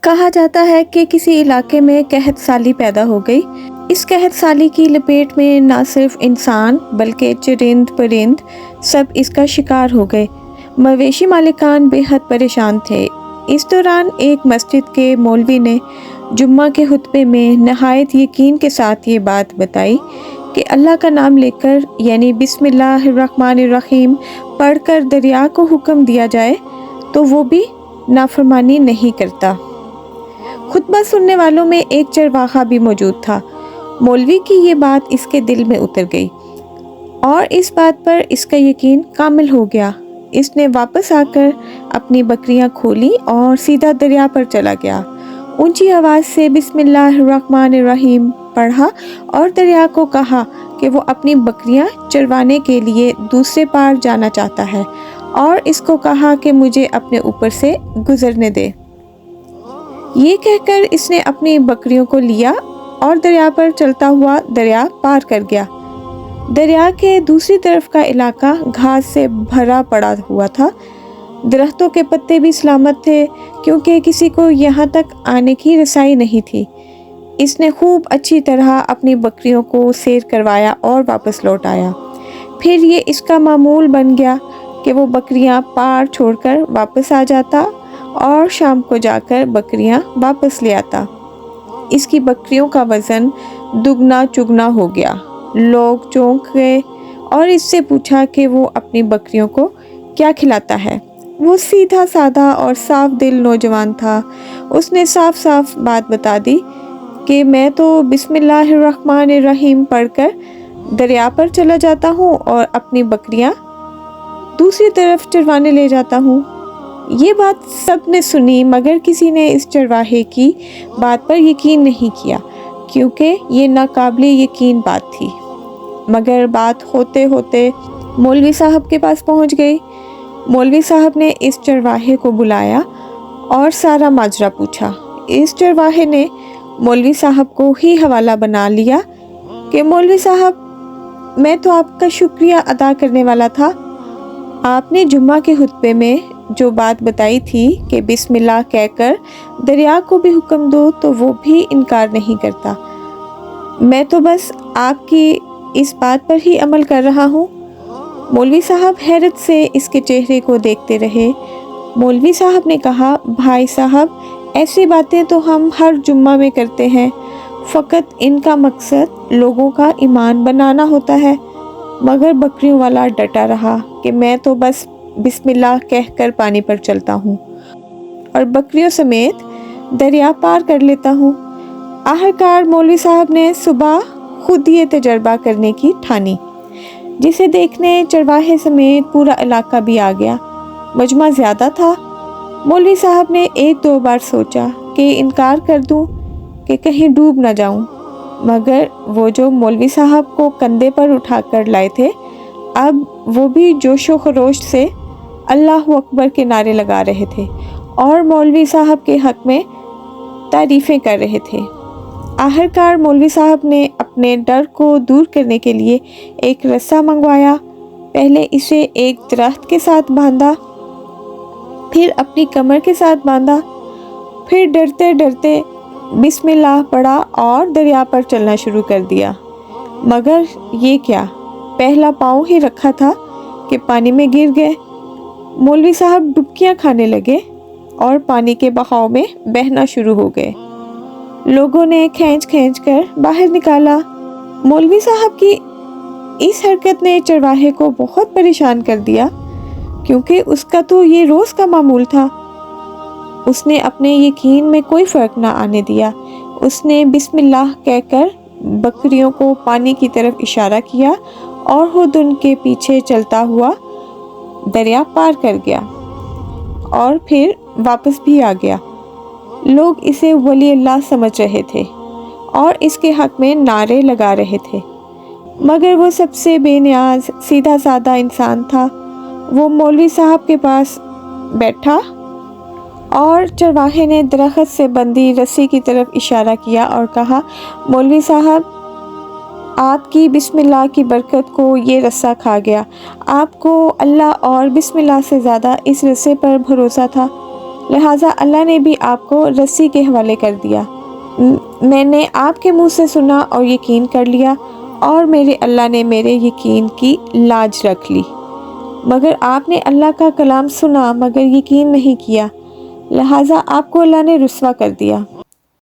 کہا جاتا ہے کہ کسی علاقے میں قحط سالی پیدا ہو گئی۔ اس قحط سالی کی لپیٹ میں نہ صرف انسان بلکہ چرند پرند سب اس کا شکار ہو گئے۔ مویشی مالکان بے حد پریشان تھے۔ اس دوران ایک مسجد کے مولوی نے جمعہ کے خطبے میں نہایت یقین کے ساتھ یہ بات بتائی کہ اللہ کا نام لے کر یعنی بسم اللہ الرحمن الرحیم پڑھ کر دریا کو حکم دیا جائے تو وہ بھی نافرمانی نہیں کرتا۔ خطبہ سننے والوں میں ایک چرواہا بھی موجود تھا۔ مولوی کی یہ بات اس کے دل میں اتر گئی اور اس بات پر اس کا یقین کامل ہو گیا۔ اس نے واپس آ کر اپنی بکریاں کھولی اور سیدھا دریا پر چلا گیا۔ اونچی آواز سے بسم اللہ الرحمن الرحیم پڑھا اور دریا کو کہا کہ وہ اپنی بکریاں چروانے کے لیے دوسرے پار جانا چاہتا ہے اور اس کو کہا کہ مجھے اپنے اوپر سے گزرنے دے۔ یہ کہہ کر اس نے اپنی بکریوں کو لیا اور دریا پر چلتا ہوا دریا پار کر گیا۔ دریا کے دوسری طرف کا علاقہ گھاس سے بھرا پڑا ہوا تھا۔ درختوں کے پتے بھی سلامت تھے کیونکہ کسی کو یہاں تک آنے کی رسائی نہیں تھی۔ اس نے خوب اچھی طرح اپنی بکریوں کو سیر کروایا اور واپس لوٹ آیا۔ پھر یہ اس کا معمول بن گیا کہ وہ بکریاں پار چھوڑ کر واپس آ جاتا اور شام کو جا کر بکریاں واپس لے آتا۔ اس کی بکریوں کا وزن دگنا چگنا ہو گیا۔ لوگ چونک گئے اور اس سے پوچھا کہ وہ اپنی بکریوں کو کیا کھلاتا ہے۔ وہ سیدھا سادہ اور صاف دل نوجوان تھا۔ اس نے صاف صاف بات بتا دی کہ میں تو بسم اللہ الرحمن الرحیم پڑھ کر دریا پر چلا جاتا ہوں اور اپنی بکریاں دوسری طرف چروانے لے جاتا ہوں۔ یہ بات سب نے سنی مگر کسی نے اس چرواہے کی بات پر یقین نہیں کیا کیونکہ یہ ناقابل یقین بات تھی۔ مگر بات ہوتے ہوتے مولوی صاحب کے پاس پہنچ گئی۔ مولوی صاحب نے اس چرواہے کو بلایا اور سارا ماجرا پوچھا۔ اس چرواہے نے مولوی صاحب کو ہی حوالہ بنا لیا کہ مولوی صاحب میں تو آپ کا شکریہ ادا کرنے والا تھا۔ آپ نے جمعہ کے خطبے میں جو بات بتائی تھی کہ بسم اللہ کہہ کر دریا کو بھی حکم دو تو وہ بھی انکار نہیں کرتا۔ میں تو بس آپ کی اس بات پر ہی عمل کر رہا ہوں۔ مولوی صاحب حیرت سے اس کے چہرے کو دیکھتے رہے۔ مولوی صاحب نے کہا، بھائی صاحب ایسی باتیں تو ہم ہر جمعہ میں کرتے ہیں، فقط ان کا مقصد لوگوں کا ایمان بنانا ہوتا ہے۔ مگر بکریوں والا ڈٹا رہا کہ میں تو بس بسم اللہ کہہ کر پانی پر چلتا ہوں اور بکریوں سمیت دریا پار کر لیتا ہوں۔ آخرکار مولوی صاحب نے صبح خود یہ تجربہ کرنے کی ٹھانی، جسے دیکھنے چرواہے سمیت پورا علاقہ بھی آ گیا۔ مجمع زیادہ تھا۔ مولوی صاحب نے ایک دو بار سوچا کہ انکار کر دوں کہ کہیں ڈوب نہ جاؤں، مگر وہ جو مولوی صاحب کو کندھے پر اٹھا کر لائے تھے اب وہ بھی جوش و خروش سے اللہ اکبر کے نعرے لگا رہے تھے اور مولوی صاحب کے حق میں تعریفیں کر رہے تھے۔ آخرکار مولوی صاحب نے اپنے ڈر کو دور کرنے کے لیے ایک رسہ منگوایا۔ پہلے اسے ایک درخت کے ساتھ باندھا، پھر اپنی کمر کے ساتھ باندھا، پھر ڈرتے ڈرتے بسم اللہ پڑھا اور دریا پر چلنا شروع کر دیا۔ مگر یہ کیا، پہلا پاؤں ہی رکھا تھا کہ پانی میں گر گئے۔ مولوی صاحب ڈبکیاں کھانے لگے اور پانی کے بہاؤ میں بہنا شروع ہو گئے۔ لوگوں نے کھینچ کھینچ کر باہر نکالا۔ مولوی صاحب کی اس حرکت نے چرواہے کو بہت پریشان کر دیا کیونکہ اس کا تو یہ روز کا معمول تھا۔ اس نے اپنے یقین میں کوئی فرق نہ آنے دیا۔ اس نے بسم اللہ کہہ کر بکریوں کو پانی کی طرف اشارہ کیا اور خود ان کے پیچھے چلتا ہوا دریا پار کر گیا اور پھر واپس بھی آ گیا۔ لوگ اسے ولی اللہ سمجھ رہے تھے اور اس کے حق میں نعرے لگا رہے تھے، مگر وہ سب سے بے نیاز سیدھا سادہ انسان تھا۔ وہ مولوی صاحب کے پاس بیٹھا اور چرواہے نے درخت سے بندھی رسی کی طرف اشارہ کیا اور کہا، مولوی صاحب آپ کی بسم اللہ کی برکت کو یہ رسہ کھا گیا۔ آپ کو اللہ اور بسم اللہ سے زیادہ اس رسے پر بھروسہ تھا۔ لہٰذا اللہ نے بھی آپ کو رسی کے حوالے کر دیا۔ میں نے آپ کے منہ سے سنا اور یقین کر لیا، اور میرے اللہ نے میرے یقین کی لاج رکھ لی۔ مگر آپ نے اللہ کا کلام سنا مگر یقین نہیں کیا، لہٰذا آپ کو اللہ نے رسوا کر دیا۔